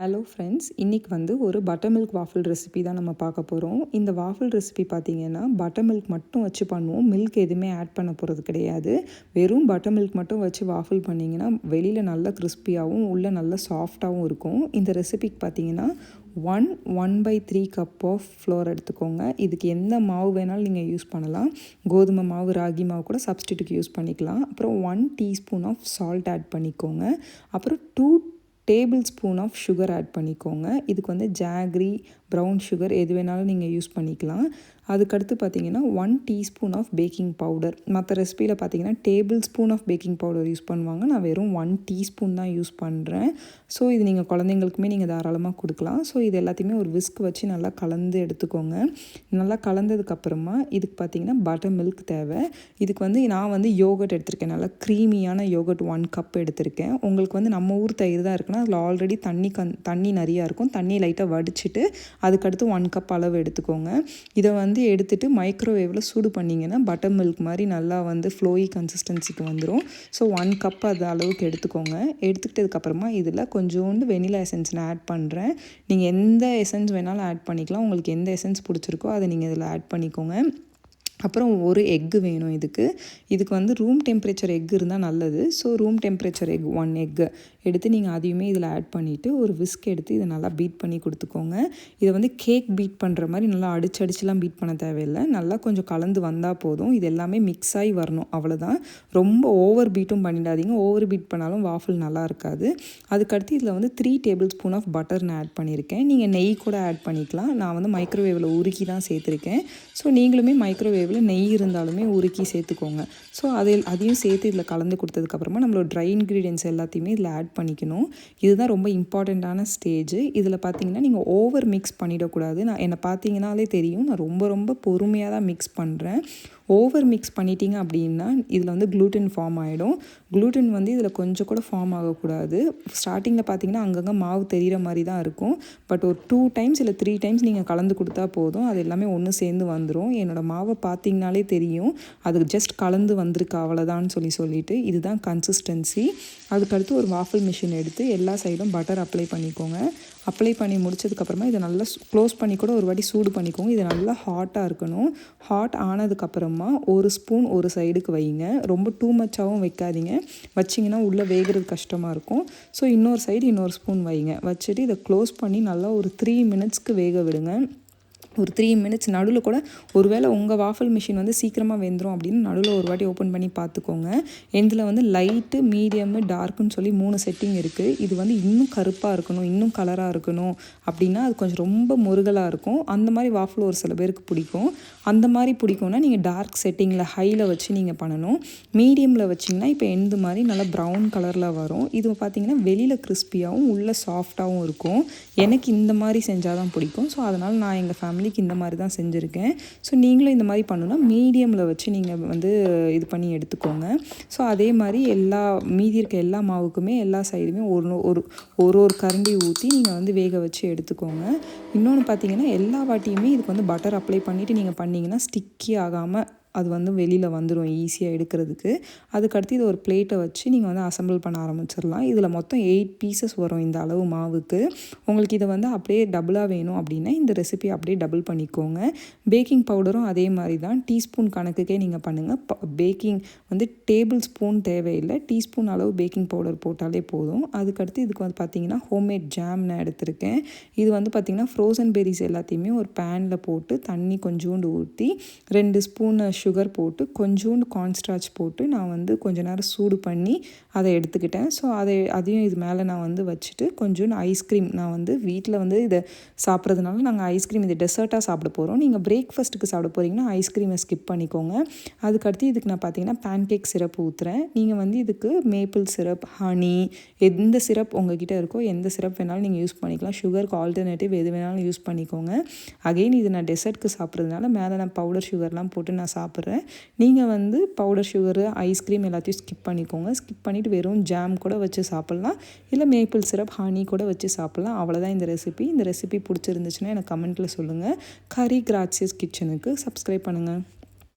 Hello friends, இன்றைக்கி ஒரு butter milk waffle recipe தான் நம்ம பார்க்க போகிறோம். இந்த வாஃபிள் ரெசிபி பார்த்திங்கன்னா பட்டர் மில்க் மட்டும் வச்சு பண்ணுவோம். மில்க் எதுவுமே ஆட் பண்ண போகிறது கிடையாது. வெறும் பட்டர் மில்க் மட்டும் வச்சு வாஃபிள் பண்ணிங்கன்னா வெளியில் நல்லா கிறிஸ்பியாகவும் உள்ளே நல்லா சாஃப்டாகவும் இருக்கும். இந்த ரெசிபிக்கு பார்த்திங்கன்னா 1/3 கப் ஆஃப் ஃப்ளோர் எடுத்துக்கோங்க. இதுக்கு எந்த மாவு வேணாலும் நீங்கள் யூஸ் பண்ணலாம். கோதுமை மாவு, ராகி மாவு கூட சப்ஸ்டியூட்டுக்கு யூஸ் பண்ணிக்கலாம். அப்புறம் 1 டீஸ்பூன் ஆஃப் சால்ட் ஆட் பண்ணிக்கோங்க. அப்புறம் 2 tablespoon of sugar add பண்ணிக்கோங்க. இதுக்கு ஜாகரி, ப்ரௌன் சுகர் எது வேணாலும் நீங்கள் யூஸ் பண்ணிக்கலாம். அதுக்கடுத்து பார்த்திங்கன்னா 1 டீஸ்பூன் ஆஃப் பேக்கிங் பவுடர். மற்ற ரெசிபியில் பார்த்திங்கன்னா tablespoon of baking powder use பண்ணுவாங்க. நான் வெறும் 1 டீஸ்பூன் தான் யூஸ் பண்ணுறேன். ஸோ இது நீங்கள் குழந்தைங்களுக்குமே நீங்கள் தாராளமாக கொடுக்கலாம். ஸோ இது எல்லாத்தையுமே ஒரு விஸ்க் வச்சு நல்லா கலந்து எடுத்துக்கோங்க. நல்லா கலந்ததுக்கப்புறமா இதுக்கு பார்த்திங்கன்னா பட்டர் மில்க் தேவை. இதுக்கு நான் யோகர்ட் எடுத்திருக்கேன். நல்லா க்ரீமியான யோகர்ட் 1 கப் எடுத்திருக்கேன். உங்களுக்கு நம்ம ஊர் தயிர் தான் இருக்குன்னா அதில் ஆல்ரெடி தண்ணி நிறையா இருக்கும். தண்ணி லைட்டாக வடிச்சிட்டு அதுக்கடுத்து 1 கப் அளவு எடுத்துக்கோங்க. இதை எடுத்துகிட்டு மைக்ரோவேவில் சூடு பண்ணிங்கன்னா பட்டர் மில்க் மாதிரி நல்லா ஃப்ளோயி கன்சிஸ்டன்சிக்கு வந்துடும். ஸோ 1 கப் அது அளவுக்கு எடுத்துக்கோங்க. எடுத்துக்கிட்டதுக்கப்புறமா இதில் கொஞ்சோண்டு வெனிலா எசன்ஸ் நான் ஆட் பண்ணுறேன். நீங்கள் எந்த எசன்ஸ் வேணாலும் ஆட் பண்ணிக்கலாம். உங்களுக்கு எந்த எசன்ஸ் பிடிச்சிருக்கோ அதை நீங்கள் இதில் ஆட் பண்ணிக்கோங்க. அப்புறம் ஒரு எக்கு வேணும். இதுக்கு ரூம் டெம்பரேச்சர் எக் இருந்தால் நல்லது. So room temperature egg 1 egg எடுத்து நீங்கள் அதையுமே இதில் ஆட் பண்ணிவிட்டு ஒரு விஸ்க் எடுத்து இதை நல்லா பீட் பண்ணி கொடுத்துக்கோங்க. இதை கேக் பீட் பண்ணுற மாதிரி நல்லா அடிச்செல்லாம் பீட் பண்ண தேவையில்லை. நல்லா கொஞ்சம் கலந்து வந்தால் போதும். இது எல்லாமே மிக்ஸ் ஆகி வரணும், அவ்வளோதான். ரொம்ப ஓவர் பீட்டும் பண்ணிடாதீங்க. ஓவர் பீட் பண்ணாலும் வாஃபிள் நல்லா இருக்காது. அதுக்கடுத்து இதில் 3 டேபிள் ஸ்பூன் ஆஃப் பட்டர் நான் ஆட் பண்ணியிருக்கேன். நீங்கள் நெய் கூட ஆட் பண்ணிக்கலாம். நான் மைக்ரோவேவில் உருக்கி தான் சேர்த்துருக்கேன். ஸோ நீங்களுமே மைக்ரோவேவ் நெய் இருந்தாலுமே உருக்கி சேர்த்துக்கோங்க. ஸோ அதையும் சேர்த்து இதில் கலந்து கொடுத்ததுக்கப்புறமா நம்மளோட ட்ரை இன்க்ரீடியன்ட்ஸ் எல்லாத்தையுமே இதில் ஆட் பண்ணிக்கணும். இதுதான் ரொம்ப இம்பார்ட்டண்ட்டான ஸ்டேஜ். இதில் பார்த்தீங்கன்னா நீங்கள் ஓவர் மிக்ஸ் பண்ணிடக்கூடாது. என்னை பார்த்தீங்கன்னாலே தெரியும், நான் ரொம்ப பொறுமையாக தான் மிக்ஸ் பண்ணுறேன். ஓவர் மிக்ஸ் பண்ணிட்டீங்க அப்படின்னா இதில் க்ளூட்டன் ஃபார்ம் ஆகிடும். க்ளூட்டன் இதில் கொஞ்சம் கூட ஃபார்ம் ஆகக்கூடாது. ஸ்டார்டிங்கில் பார்த்தீங்கன்னா அங்கங்கே மாவு தெரிகிற மாதிரி தான் இருக்கும். பட் ஒரு 2 டைம்ஸ் இல்லை 3 டைம்ஸ் நீங்கள் கலந்து கொடுத்தா போதும். அது எல்லாமே ஒன்று சேர்ந்து வந்துடும். என்னோடய மாவை பார்த்தீங்கனாலே தெரியும், அது ஜஸ்ட் கலந்து வந்திருக்கு அவ்வளோதான்னு சொல்லிட்டு இதுதான் கன்சிஸ்டன்சி. அதுக்கடுத்து ஒரு வாஃபிள் மிஷின் எடுத்து எல்லா சைடும் பட்டர் அப்ளை பண்ணிக்கோங்க. அப்ளை பண்ணி முடிச்சதுக்கப்புறமா இதை நல்லா க்ளோஸ் பண்ணி கூட ஒரு வாட்டி சூடு பண்ணிக்கோங்க. இது நல்லா ஹாட்டாக இருக்கணும். ஹாட் ஆனதுக்கப்புறமா ஒரு ஸ்பூன் ஒரு சைடுக்கு வைங்க. ரொம்ப டூ மச்சாகவும் வைக்காதீங்க. வச்சிங்கன்னா உள்ளே வேகிறது கஷ்டமாக இருக்கும். ஸோ இன்னொரு சைடு இன்னொரு ஸ்பூன் வைங்க. வச்சுட்டு இதை க்ளோஸ் பண்ணி நல்லா ஒரு 3 மினிட்ஸ்க்கு வேக விடுங்க. ஒரு 3 மினிட்ஸ் நடுவில் கூட ஒருவேளை உங்கள் வாஃபிள் மிஷின் சீக்கிரமாக வெந்துடும் அப்படின்னு நடுவில் ஒரு வாட்டி ஓப்பன் பண்ணி பார்த்துக்கோங்க. இதில் லைட்டு, மீடியமு, டார்க்குன்னு சொல்லி 3 செட்டிங் இருக்குது. இது இன்னும் கருப்பாக இருக்கணும், இன்னும் கலராக இருக்கணும் அப்படின்னா அது கொஞ்சம் ரொம்ப முருகலாக இருக்கும். அந்த மாதிரி வாஃபிள் ஒரு சில பேருக்கு பிடிக்கும். அந்த மாதிரி பிடிக்கும்னா நீங்கள் டார்க் செட்டிங்கில் ஹையில் வச்சு நீங்கள் பண்ணணும். மீடியமில் வச்சிங்கன்னா இப்போ எந்த மாதிரி நல்லா ப்ரௌன் கலரில் வரும். இது பார்த்திங்கன்னா வெளியில் கிறிஸ்பியாகவும் உள்ளே சாஃப்டாகவும் இருக்கும். எனக்கு இந்த மாதிரி செஞ்சால் தான் பிடிக்கும். ஸோ அதனால் நான் எங்கள் ஃபேமிலிக்கு இந்த மாதிரி தான் செஞ்சுருக்கேன். ஸோ நீங்களும் இந்த மாதிரி பண்ணணும்னா மீடியமில் வச்சு நீங்கள் இது பண்ணி எடுத்துக்கோங்க. ஸோ அதே மாதிரி மீதி இருக்க எல்லா மாவுக்குமே எல்லா சைடுமே ஒரு கரண்டி ஊற்றி நீங்கள் வேக வச்சு எடுத்துக்கோங்க. இன்னொன்று பார்த்தீங்கன்னா எல்லா வாட்டியுமே இதுக்கு பட்டர் அப்ளை பண்ணிவிட்டு நீங்கள் பண்ணிங்கன்னா ஸ்டிக்கி ஆகாமல் அது வெளியில் வந்துடும் ஈஸியாக எடுக்கிறதுக்கு. அதுக்கடுத்து இதை ஒரு பிளேட்டை வச்சு நீங்கள் அசம்பிள் பண்ண ஆரம்பிச்சிடலாம். இதில் மொத்தம் 8 பீசஸ் வரும் இந்த அளவு மாவுக்கு. உங்களுக்கு இதை அப்படியே டபுளாக வேணும் அப்படின்னா இந்த ரெசிபி அப்படியே டபுள் பண்ணிக்கோங்க. பேக்கிங் பவுடரும் அதே மாதிரி தான். டீஸ்பூன் கணக்குக்கே நீங்கள் பண்ணுங்கள். பேக்கிங் டேபிள் ஸ்பூன் தேவையில்லை. டீஸ்பூன் அளவு பேக்கிங் பவுடர் போட்டாலே போதும். அதுக்கடுத்து இதுக்கு பார்த்தீங்கன்னா ஹோம்மேட் ஜாம் நான் எடுத்திருக்கேன். இது பார்த்தீங்கன்னா ஃப்ரோசன் பெரிஸ் எல்லாத்தையுமே ஒரு பேனில் போட்டு தண்ணி கொஞ்சோண்டு ஊற்றி 2 ஸ்பூன் சுகர் போட்டு கொஞ்சோண்டு கார்ன்ஸ்டார்ச் போட்டு நான் கொஞ்ச நேரம் சூடு பண்ணி அதை எடுத்துக்கிட்டேன். ஸோ அதையும் இது மேலே நான் வச்சுட்டு கொஞ்சோண்டு ஐஸ்கிரீம் நான் வீட்டில் இதை சாப்பிட்றதுனால நாங்கள் ஐஸ்கிரீம் இது டெசர்ட்டாக சாப்பிட போகிறோம். நீங்கள் பிரேக்ஃபாஸ்ட்டுக்கு சாப்பிட போகிறீங்கன்னா ஐஸ்கிரீமை ஸ்கிப் பண்ணிக்கோங்க. அதுக்கடுத்து இதுக்கு நான் பார்த்தீங்கன்னா பேன்கேக் சிரப் ஊற்றுறேன். நீங்கள் இதுக்கு மேப்பிள் சிரப், ஹனி, எந்த சிரப் உங்ககிட்ட இருக்கோ எந்த சிரப் வேணாலும் நீங்கள் யூஸ் பண்ணிக்கலாம். சுகருக்கு ஆல்டர்னேட்டிவ் எது வேணாலும் யூஸ் பண்ணிக்கோங்க. அகெயின் இது நான் டெசர்ட்க்கு சாப்பிட்றதுனால மேலே நான் பவுடர் சுகர்லாம் போட்டு நான் சாப்பிட்றேன். நீங்கள் பவுடர் சுகரு, ஐஸ்கிரீம் எல்லாத்தையும் ஸ்கிப் பண்ணிக்கோங்க. ஸ்கிப் பண்ணிவிட்டு வெறும் ஜாம் கூட வச்சு சாப்பிட்லாம். இல்லை மேப்பிள் சிரப், ஹனி கூட வச்சு சாப்பிட்லாம். அவ்வளோதான் இந்த ரெசிபி. இந்த ரெசிபி பிடிச்சிருந்துச்சுன்னா எனக்கு கமெண்ட்டில் சொல்லுங்கள். கரி கிராச்சியஸ் கிச்சனுக்கு சப்ஸ்கிரைப் பண்ணுங்கள்.